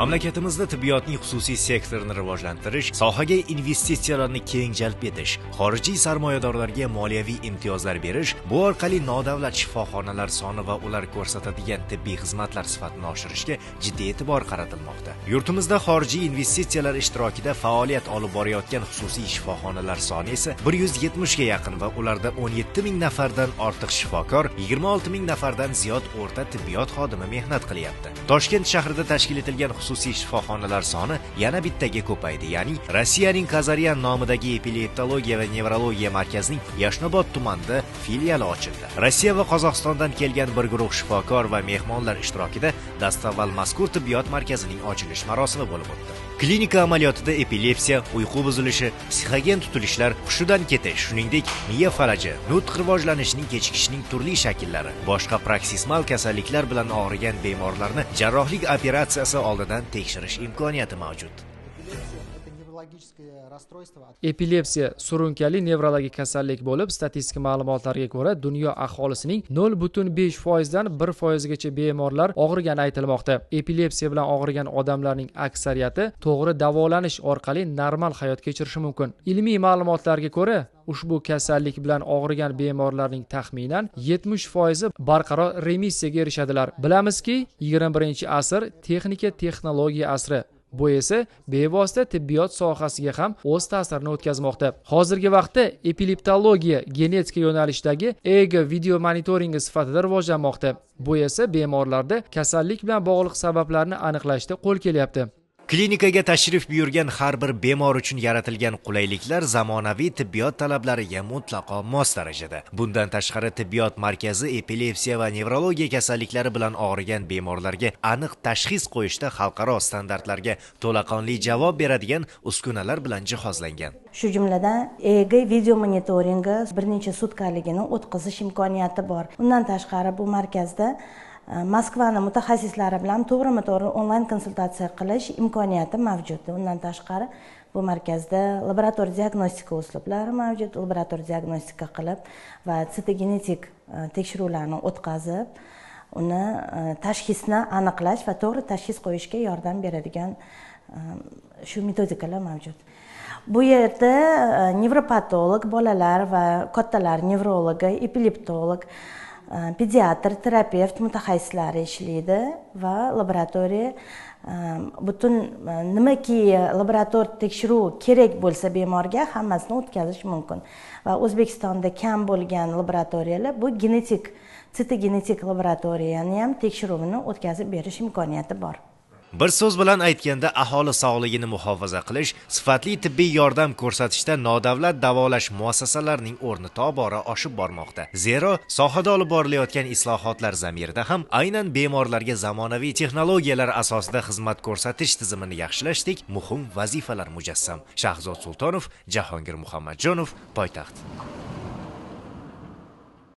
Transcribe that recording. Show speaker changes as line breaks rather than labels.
Mamlakatimizda tibbiyotning xususiy sektorini rivojlantirish, sohaga investitsiyalarni keng jalb etish, xorijiy sarmoyadorlarga moliyaviy imtiyozlar berish, bu orqali nodavlat shifoxonalar soni va ular ko'rsatadigan tibbiy xizmatlar sifatini oshirishga jiddiy e'tibor qaratilmoqda. Yurtimizda xorijiy investitsiyalar ishtirokida faoliyat olib borayotgan xususiy shifoxonalar soni esa 170 ga yaqin va ularda 17 ming nafardan ortiq shifokor, 26 ming nafardan ziyod o'rta tibbiyot xodimi mehnat qilyapti. Toshkent shahrida tashkil etilgan xususiy shifoxonalar soni yana bittaga ko'paydi, ya'ni Rossiyaning Kazaryan nomidagi epileptologiya va nevrologiya markazining Yashnobod tumanida filiali ochildi. Rossiya va Qozog'istondan kelgan bir guruh shifokor va mehmonlar ishtirokida dastavval mazkur tibbiyot markazining ochilish marosimi bo'lib o'tdi. Klinika amaliyotida epilepsiya, uyqu buzilishi, psixogen tutilishlar, hushidan ketish, shuningdek miya falaji, nutq rivojlanishining kechikishining turli shakllari, boshqa proksismal kasalliklar bilan og'rigan bemorlarni jarrohlik operatsiyasi oldidan tekshirish imkoniyati mavjud.
Epilepsiya surunkali nevrologik kasallik bo'lib, statistik ma'lumotlarga ko'ra, dunyo aholisining 0,5% dan 1% gacha bemorlar og'rigani aytilmoqda. Epilepsiya bilan og'rigan odamlarning aksariyati to'g'ri davolanish orqali normal hayot kechirishi mumkin. Ilmiy ma'lumotlarga ko'ra, ushbu kasallik bilan og'rigan bemorlarning taxminan 70% barqaror remissiyaga erishadilar. Bilamizki, 21-asr texnika-texnologiya asri. Bu esa bevosita tibbiyot sohasiga ham o'z ta'sirini o'tkazmoqda. Hozirgi vaqtda epileptologiya genetika yo'nalishdagi ego video monitoringi sifatida rivojlanmoqda. Bu esa bemorlarda kasallik bilan bog'liq sabablarni aniqlashda qo'l kelyapti.
Klinikaga tashrif buyurgan har bir bemor uchun yaratilgan qulayliklar zamonaviy tibbiyot talablariga mutlaqo mos darajada. Bundan tashqari tibbiyot markazi epilepsiya va nevrologiya kasalliklari bilan og'rigan bemorlarga aniq tashxis qo'yishda xalqaro standartlarga to'laqonli javob beradigan uskunalar bilan jihozlangan.
Shu jumladan EEG video monitoringi bir necha sutkaligini o'tkazish imkoniyati bor. Undan tashqari bu markazda Moskvani mutaxassislari bilan to'g'rima-to'g'ri onlayn konsultatsiya qilish imkoniyati mavjud. Undan tashqari bu markazda laboratoriya diagnostika uslublari mavjud. Laboratoriya diagnostika qilib va sitogenetik tekshiruvlarni o'tkazib, uni tashxisni aniqlash va to'g'ri tashxis qo'yishga yordam beradigan shu metodikalar mavjud. Bu yerda nevropatolog, bolalar va kattalar nevrologi, epileptolog, pediatr, terapevt mutaxassislari ishlaydi va laboratoriya butun nimaki laborator tekshiruv kerak bo'lsa bemorga hammasini o'tkazish mumkin. Va O'zbekistonda kam bo'lgan laboratoriyalar bu genetik, sitogenetik laboratoriyani ham tekshiruvini o'tkazib berish imkoniyati bor.
Bir so'z bilan aytganda, aholi sog'ligini muhofaza qilish, sifatli tibbiy yordam ko'rsatishda nodavlat davolash muassasalarining o'rni tobora oshib bormoqda. Zero, sohada olib borilayotgan islohotlar zamirida ham aynan bemorlarga zamonaviy texnologiyalar asosida xizmat ko'rsatish tizimini yaxshilashdek muhim vazifalar mujassam. Shahzod Sultonov, Jahongir Muhammadjonov, Poytaxt.